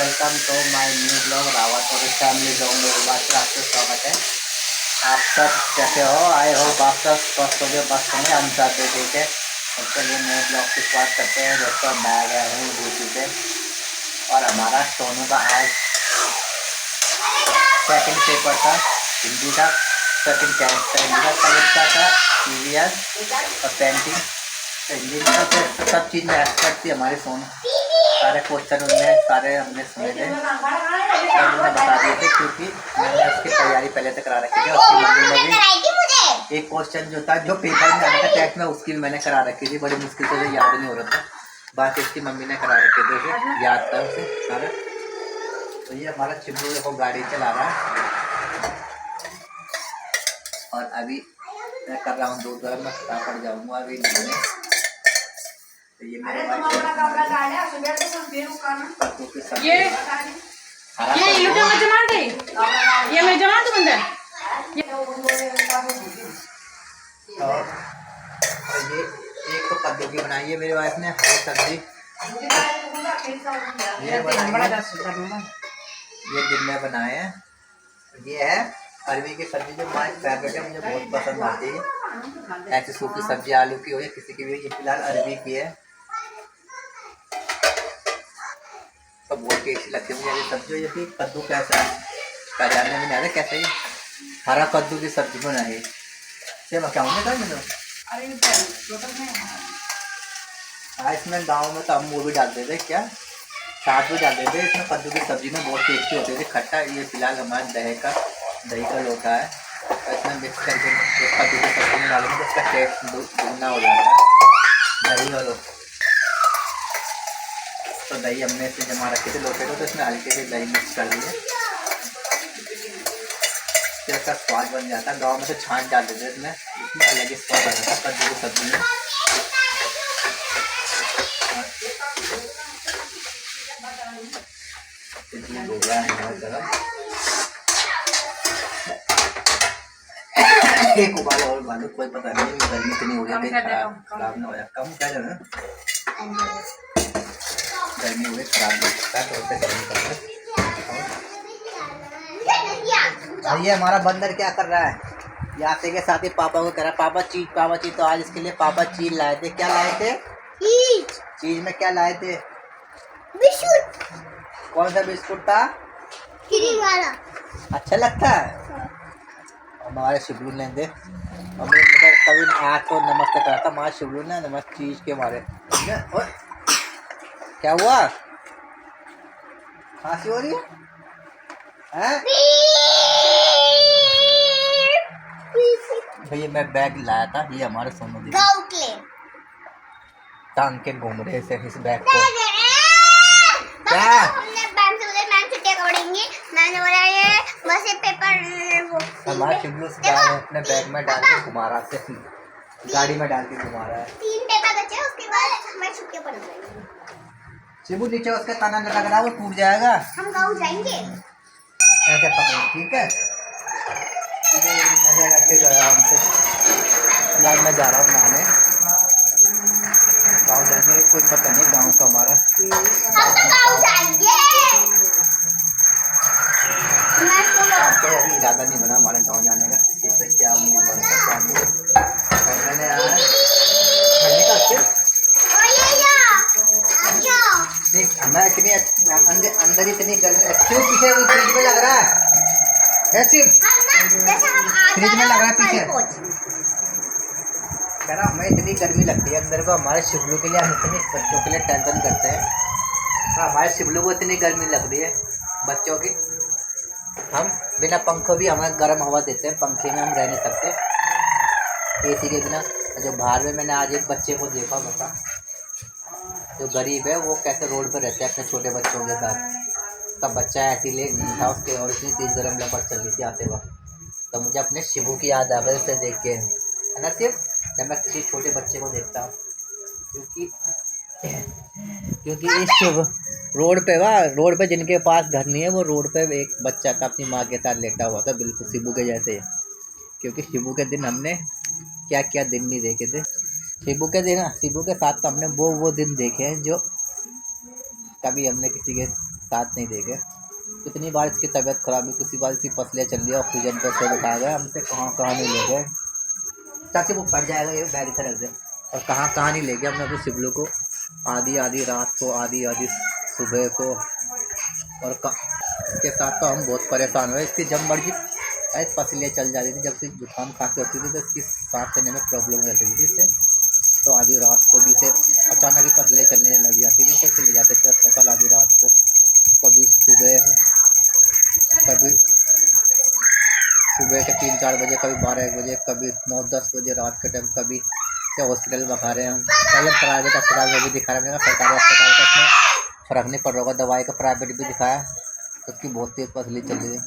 Welcome to my new blog Rawat और family blog में बात आपका स्वागत है। आप सब कैसे हो? आए हो आप सब स्वस्थ हो गए? बस हमें हम चाहते ठीक है। और चलिए नए ब्लॉग की शुरुआत करते हैं। दोस्तों मैं आ गया हूँ ड्यूटी पे और हमारा सोनू का आज सेकंड पेपर था, हिंदी का सेकंड हिंदी का कविता था, EVS और पेंटिंग। तो हिंदी में तो सब चीज़ में एक्सपर्ट थी हमारे सोनू। सारे क्वेश्चन उनने सारे हमने सुने थे और उन्होंने बता दिए थे, क्योंकि मैंने उसकी तैयारी पहले से करा रखी थी। उसकी मम्मी ने भी एक क्वेश्चन जो था जो पेपर में आया था टेस्ट में, उसकी भी मैंने करा रखी थी। बड़ी मुश्किल से याद नहीं हो रहा था, बाकी उसकी मम्मी ने करा रखे थे, उसे याद था उसे सारा। तो ये हमारा चिब्बू देखो गाड़ी चला रहा है और अभी मैं कर रहा हूँ दूध गर्म। मैं फटाफट जाऊँगा अभी नहाने। तो ये मेरे ये मैं जमा दूं अंदर। और ये एक तो कद्दू की बनाई है मेरी वाइफ ने, हरी सब्जी ये दिन में बनाए हैं। ये है अरवी की सब्जी जो हमारी फेवरेट है, मुझे बहुत पसंद आती है। ऐसी सूखी सब्जी आलू की हो या किसी की भी, ये फिलहाल अरवी की है तो बहुत टेस्टी लगती है मुझे ये सब्जी। ये कि कद्दू कैसा है जानने में नहीं आता, कैसे ही हरा कद्दू की सब्जी बनाई से मैं क्या था मैंने। इसमें गाँव में तो हम वो भी डालते थे, क्या साग भी डालते थे इसमें। कद्दू की सब्जी में बहुत टेस्टी होती थी खट्टा। ये फिलहाल हमारा दही का लोटा है, तो इसमें मिक्स करके कद्दू की सब्जी में डालेंगे तो इसका टेस्ट दुगना हो जाता है। दही और तो दही हमने इसे जमा रखे थे लोटे को, तो इसमें हल्के से दही मिक्स कर दिए, फिर इसका स्वाद बन जाता है। गाँव में तो छाछ डाल देते इसमें, इसमें अलग ही स्वाद आ जाता है कद्दू की सब्जी में। हो गया है बहुत ज़्यादा, एक उबाल और उबालो, कोई पता नहीं गर्मी इतनी हो जाती है, खराब ना हो जाए। कम क्या जाना गर्मी हुई खराब नहीं सकता, तो उसे गर्म करना। ये हमारा बंदर क्या कर रहा है, ये आते के साथ ही पापा को कह रहा है पापा चीज। तो आज इसके लिए पापा चीज लाए थे। क्या लाए थे? चीज में क्या लाए थे? बिस्कुट। कौन सा बिस्कुट था? क्रीम वाला। अच्छा लगता है। हमारे शिबलू ने दे हमने कभी आज तो नमस्ते करा था हमारे शिबलू ने, नमस्ते चीज के मारे। क्या हुआ? खांसी हो रही है? भैया मैं बैग लाया था, ये हमारे सोनू दी टांग के घूम रहे थे इस बैग को। क्या मैंने बोला ये बस ये पेपर हमारे शिबलू अपने बैग में डाल के घुमा रहा है, गाड़ी में डाल के घुमा रहा है। 3 पेपर बचे, उसके बाद हमें छुट्टियां पड़ जाएंगी। शिबू नीचे उसका तना लग रहा है, वो टूट जाएगा। हम गाँव जाएंगे ऐसे पकड़ो, ठीक है? फिलहाल मैं जा रहा हूँ नहाने। गाँव जाएंगे, कोई पता नहीं गाँव का हमारा। अभी ज़्यादा नहीं बना हमारे गाँव जाने का, इससे क्या मैंने मैं इतनी अंदर इतनी गर्मी क्यों? पीछे वो फ्रिज में लग रहा है, फ्रिज में लग रहा है पीछे। कह रहा हमें इतनी गर्मी लगती है अंदर को, हमारे शिबलू के लिए हम इतनी बच्चों के लिए टेंशन करते हैं। हमारे शिबलू को इतनी गर्मी लग रही है बच्चों की, हम बिना पंखों भी हमें गर्म हवा देते हैं, पंखे में हम रह नहीं सकते AC के बिना। जो बाहर में मैंने आज एक बच्चे को देखा, बता जो गरीब है वो कैसे रोड पर रहते हैं अपने छोटे बच्चों के साथ। उसका बच्चा ऐसी ले नहीं था उसके, और इतनी तेज़ गर्म लपट चल रही थी आते वक्त। तो मुझे अपने शिबू की याद आ गई उसे देख के, है ना सिर्फ जब मैं किसी छोटे बच्चे को देखता हूँ, क्योंकि इस रोड पे जिनके पास घर नहीं है, वो रोड पे एक बच्चा था अपनी माँ के साथ लेटा हुआ था, बिल्कुल शिबू के जैसे। क्योंकि शिबू के दिन हमने क्या क्या दिन नहीं देखे थे। शिबू के साथ तो हमने वो दिन देखे हैं जो कभी हमने किसी के साथ नहीं देंगे। कितनी बार इसकी तबीयत खराब हुई, किसी बार इसकी पसलियाँ चल रही है, ऑक्सीजन पर से बैठा गया, हमसे कहाँ कहाँ नहीं ले गए। ताकि वो पड़ जाएगा ये बैग इधर रख दे। और कहाँ कहाँ नहीं ले गए हमने अपने शिवलू को, आधी आधी रात को, आधी आधी सुबह को। और इसके साथ तो हम बहुत परेशान हुए। इसकी जब मर्जी पसलियाँ चल जाती थी, जब से जुकाम खांसी होती थी तो इसकी सांस लेने में प्रॉब्लम रहती थी इससे। तो आधी रात को भी इसे अचानक ही पसलियाँ चलने लग जाती थी, तो इसे ले जाते थे अस्पताल आधी रात को। कभी सुबह, कभी सुबह के 3-4 बजे, कभी 12-1 बजे, कभी 9-10 बजे रात के टाइम, कभी से हॉस्पिटल में खा रहे हैं हम। पहले प्राइवेट अस्पताल में भी दिखा रहे हैं, सरकारी अस्पताल का इसमें फ़र्क नहीं पड़ रहा होगा। दवाई का प्राइवेट भी दिखाया तो उसकी बहुत तेज़ पसली चल रही है।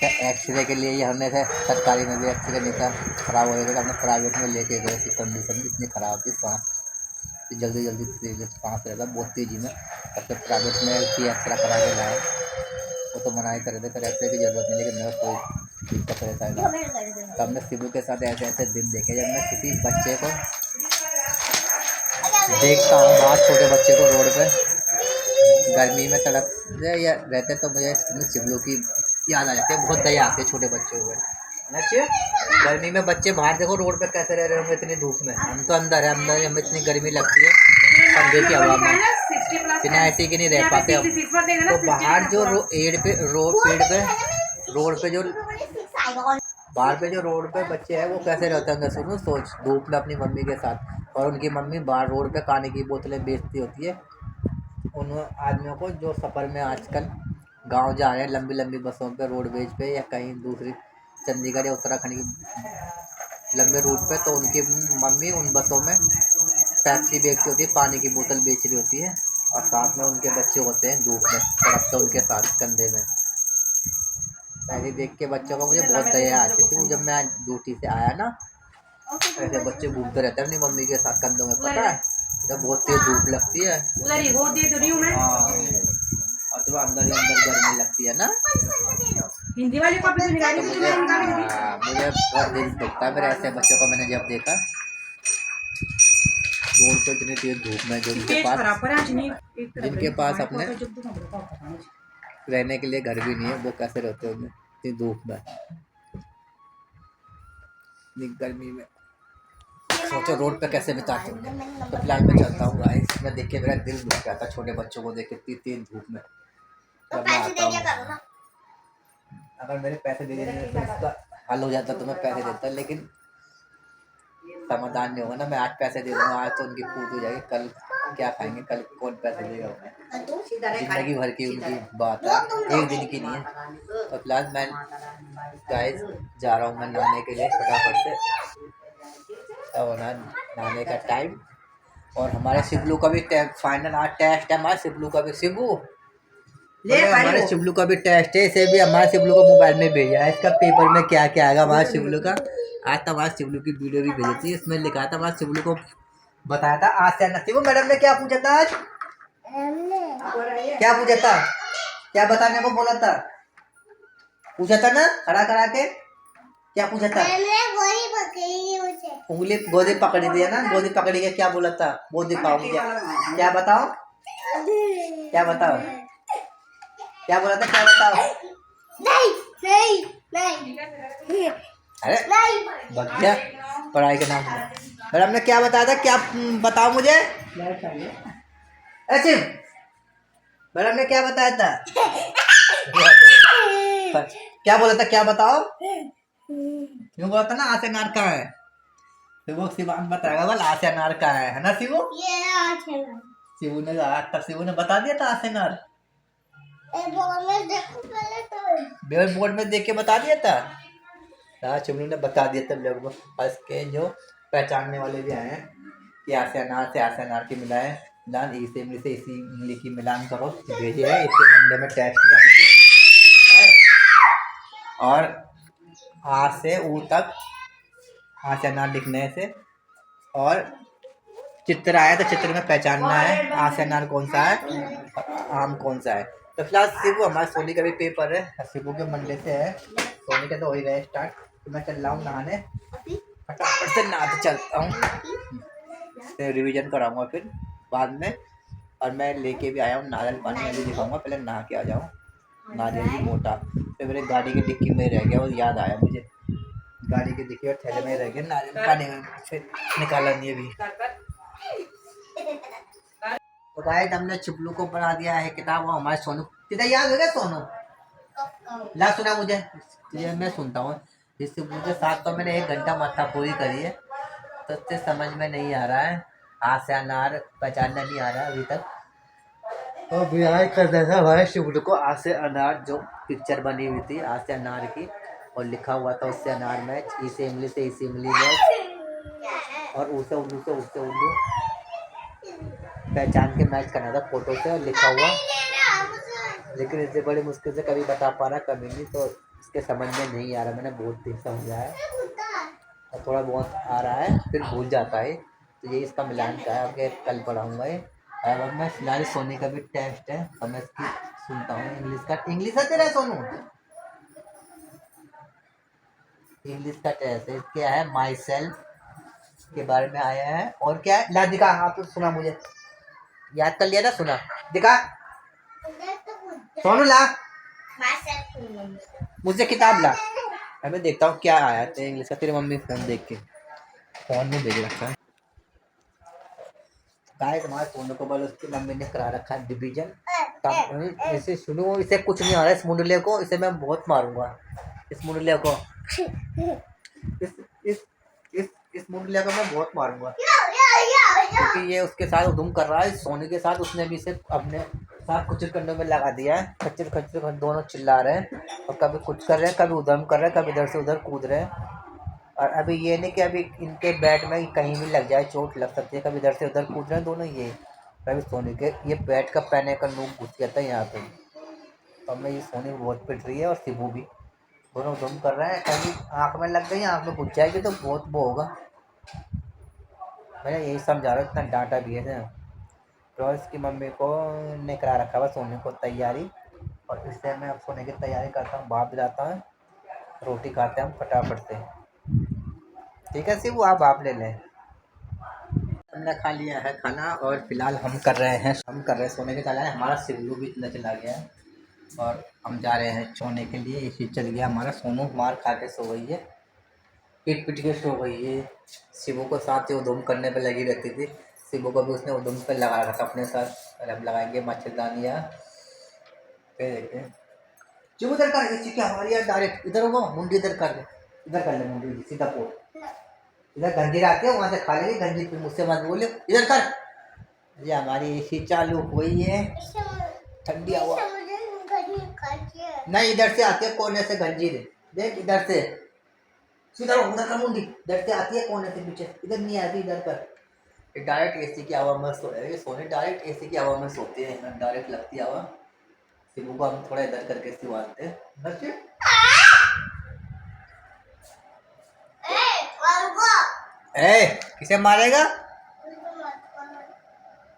एक्सरे के लिए ही हमने थे, सरकारी में भी एक्सरे नहीं था, ख़राब हो गया था, हमने प्राइवेट में लेके गए। इसकी कंडीशन इतनी ख़राब थी, सांस जल्दी जल्दी सांस रहता बहुत तेज़ी में। तब से प्राइवेट में एक्सरा करा के लाए। वो तो मना ही कर रहे थे, कर एक्सरे की ज़रूरत नहीं, लेकिन मेरा कोई दिक्कत रहता है। तो हमने शिबू के साथ ऐसे ऐसे दिन देखे जब मैं किसी बच्चे को देखता हूँ, बाहर छोटे बच्चे को रोड पे गर्मी में तड़प या रहते, तो मुझे शिवलू की याद आ जाती है। बहुत दया आती है छोटे बच्चों को। अच्छा, गर्मी में बच्चे बाहर देखो रोड पे कैसे रह रहे होंगे इतनी धूप में। हम तो अंदर है, अंदर हमें इतनी गर्मी लगती है पंखे की हवा में, बिना ऐसी की नहीं रह पाते हम। तो बाहर जो रोड पे जो बाहर पे जो रोड पे बच्चे हैं वो कैसे रहते होंगे, सुनो सोच, धूप में अपनी मम्मी के साथ। और उनकी मम्मी बाहर रोड पे पानी की बोतलें बेचती होती है उन आदमियों को जो सफ़र में आजकल गांव जा रहे हैं लंबी लंबी बसों पे, रोडवेज पे, या कहीं दूसरी चंडीगढ़ या उत्तराखंड की लंबे रूट पे। तो उनकी मम्मी उन बसों में पेप्सी बेचती होती है, पानी की बोतल बेच रही होती है, और साथ में उनके बच्चे होते हैं धूप में तड़पते उनके साथ कंधे में। ऐसे देख के बच्चों को मुझे बहुत दया आती थी। जब मैं ड्यूटी से आया ना, ऐसे बच्चे घूमते रहते हैं अपनी मम्मी के साथ कंधों में, पता है जब बहुत तेज धूप लगती है। हाँ, और तो अंदर ही अंदर गर्मी लगती है ना। हिंदी वाले को तो मुझे बहुत दिल दुखता है मेरे ऐसे बच्चों को मैंने जब देखा रोड पर इतनी तेज धूप में, जो जिनके पास अपने रहने के लिए घर भी नहीं है, वो कैसे रहते होंगे इतनी धूप में, इतनी गर्मी में। सोचो रोड पे कैसे बिताते होंगे। तो फिलहाल मैं चलता हूँ गाइस, मैं देख के मेरा दिल दुख गया था छोटे बच्चों को देख के इतनी तेज धूप में। जब मैं आता हूँ, अगर मेरे पैसे दे देने से इसका हल हो जाता तो मैं पैसे देता, लेकिन समाधान नहीं होगा ना। मैं आज पैसे दे दूँगा, आज तो उनकी पूछ हो जाएगी, कल क्या खाएंगे, कल कौन पैसे देगा उन्हें। जिंदगी भर की उनकी बात है, एक दिन की नहीं है। तो फिलहाल मैं गाइस जा रहा हूँ मैं नहाने के लिए फटाफट से। अब होना नहाने का टाइम, और हमारे शिवलू का भी फाइनल आज टेस्ट है। हमारे शिवलू का भी, शिवू हमारे शिवलू का भी टेस्ट है। इसे भी हमारे शिवलू को मोबाइल में भेजा है, इसका पेपर में क्या क्या आएगा हमारे शिवलू का। आज तो हमारे शिवलू की वीडियो भी भेजी थी, इसमें लिखा था हमारे शिवलू को बताया था आज से नसीब। मैडम ने क्या पूछा था आज, क्या पूछा था, क्या बताने को बोला था, पूछा था ना खड़ा करा के, क्या पूछा था। उंगली गोदी पकड़ी थी ना, गोदी पकड़ी के क्या बोला था वो दिखाओ मुझे, क्या बताओ, क्या बताओ, क्या बोला था, क्या बताओ। नहीं अरे भैया पढ़ाई के नाम में मैडम ने क्या बताया था, क्या बताओ मुझे। ऐसे मैडम ने क्या बताया था, क्या बोला था, क्या बताओ। क्यों बोला था ना आसे नार कहाँ है, तो वो शिवान बताएगा बोल आसे नार कहाँ है ना शिवू। शिवू ने तब शिवू ने बता दिया था आसे नार, बोर्ड में देख के बता दिया था। हाँ शिवू ने बता दिया था लोग बस के जो पहचानने वाले भी आए हैं कि आसे अनार की मिलाए मिलान ई से इसी इमली की मिलान करो भेजे है, इसके मंडे में टेस्ट में। और आ से ऊ तक आ से अनार लिखने से, और चित्र आया तो चित्र में पहचानना है आ से अनार कौन सा है, आम कौन सा है। तो फिलहाल शिवू हमारे सोनी का भी पेपर है, शिवू के मंडे से है, सोनी का तो हो ही गया स्टार्ट। तो मैं चल रहा हूँ नहाने, फटाफट से नहा के चलता हूँ, फिर रिवीजन कराऊंगा फिर बाद में। और मैं लेके भी आया हूँ नारियल पानी, मैं भी दिखाऊंगा, पहले नहा के आ जाऊँ। नारियल भी मोटा, फिर मेरे गाड़ी की डिक्की में रह गया और याद आया मुझे, गाड़ी की डिक्की और थैले में रह गया नारियल पानी में, फिर निकाला नहीं अभी। तो गाइस हमने चिपलू को बना दिया है किताब, और हमारे सोनू कितना याद हो गया सोनू, ला सुना मुझे, ये मैं सुनता हूँ। इस चिपलू के साथ तो मैंने 1 घंटा माथा पूरी करी है, तो उससे समझ में नहीं आ रहा है, आ से अनार पहचानना नहीं आ रहा अभी तक। तो बिहार करता था हमारे शिवलू को आ से अनार, जो पिक्चर बनी हुई थी आ से अनार की, और लिखा हुआ था उससे अनार मैच, ई से इमली से ई से इमली मैच, और ऊ से उल्लू से ऊ से उल्लू, पहचान के मैच करना था फोटो से लिखा हुआ। लेकिन इसे बड़ी मुश्किल से कभी बता पा रहा कभी नहीं, तो इसके समझ में नहीं आ रहा, मैंने बहुत दिन समझाया और थोड़ा बहुत आ रहा है फिर भूल जाता है। तो ये इसका मिलान का है, आगे कल पढ़ाऊँगा ये। और मैं फिलहाल सोने का भी टेस्ट है, और मैं इसकी सुनता हूँ इंग्लिश का। इंग्लिश है तेरा सोनू, इंग्लिश का टेस्ट है, क्या है माई सेल्फ के बारे में आया है, और क्या है ला दिखा, आप तो सुना मुझे याद कर लिया ना, सुना दिखा सोनू, ला मुझसे किताब ला, मैं देखता हूँ क्या आया था इंग्लिश का, तेरी मम्मी फोन देख के फोन में भेज रखा है। गाइस हमारे सोनू को बोलो उसकी मम्मी ने करा रखा है डिवीजन, इसे सुनो, इसे कुछ नहीं आ रहा है, इस मुंडले को, इसे मैं बहुत मारूंगा, इस मुंडले को, इस इस इस मुंडले को मैं बहुत मारूंगा, क्योंकि ये उसके साथ उधम कर रहा है सोनू के साथ, उसने भी इसे अपने साथ कुछ कंडों में लगा दिया है, खच्चर खच्चर दोनों चिल्ला रहे हैं, और कभी कुछ कर रहे हैं, कभी उधम कर रहे हैं, कभी इधर से उधर कूद रहे हैं। और अभी ये नहीं कि अभी इनके बैट में कहीं भी लग जाए, चोट लग सकती है, कभी इधर से उधर कूद रहे हैं दोनों ये, कभी सोनी के ये बैट का पहने का नूक घुस गया था यहाँ पे, तो मैं ये सोनी बहुत पिट रही है, और शिबू भी, दोनों धुम कर रहे हैं, कभी आँख में लग गई, आँख में घुस जाएगी तो बहुत वो होगा। मैंने यही समझा रहा हूँ, इतना डांटा भी है। तो इसकी मम्मी को ने करा रखा हुआ सोने को तैयारी, और इससे मैं अब सोने की तैयारी करता हूँ, भाप जाता हूँ, रोटी खाते हैं हम फटाफट से, ठीक है शिबू आप भाप ले लें। हमने खा लिया है खाना, और फिलहाल हम कर रहे हैं सोने के तैयारी, हमारा शिवलू भी इतना चला गया है, और हम जा रहे हैं सोने के लिए, इसी चल गया हमारा सोनू, मार खा के सो गई है, पीट पीट के सो गई है, शिवू को साथ ही उधम करने पे लगी रहती थी, शिवू को भी उसने उधम पे लगा रखा था अपने साथ, और अब लगाएंगे मच्छरदानियाँ, फिर देखते हैं। शिवू इधर कर, इसी क्या हमारी यार डायरेक्ट इधर होगा, मुंडी इधर कर ले, इधर कर ले मुंडी सीधा पोट, इधर गंजी आती है वहाँ से खा लेगी गंजी, फिर मुझसे मत बोले, इधर कर। ये हमारी एसी चालू हुई है, ठंडी हवा नहीं, इधर से आती है कोने से गंजी दे, देख इधर से सीधा उधर का मुंडी, इधर से आती है कोने से पीछे, इधर नहीं आती, इधर कर। डायरेक्ट एसी की हवा में सो रहे हैं, सोने डायरेक्ट एसी की हवा में सोते हैं, डायरेक्ट लगती है हवा। शिवू को हम थोड़ा इधर करके सिवाते हैं, बच्चे ए किसे मारेगा,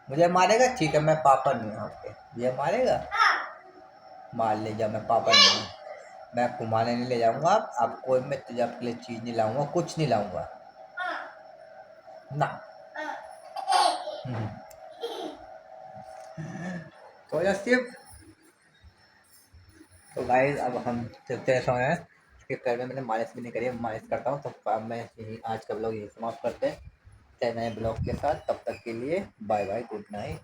मुझे मारेगा, ठीक है मैं पापा नहीं हूँ आपके, ये मारेगा, मार ले जा, मैं पापा नहीं हूँ, मैं घुमाने नहीं ले जाऊंगा, आप कोई मैं तुझे आपके लिए चीज़ नहीं लाऊंगा, कुछ नहीं लाऊंगा ना। तो सिर्फ तो गाइस अब हम चलते हैं, इसके पैर में मैंने मालिश भी नहीं करी, मालिश करता हूँ, तो अब मैं यही आज का ब्लॉग यही समाप्त करते हैं नए ब्लॉग के साथ, तब तक के लिए बाय बाय, गुड नाइट।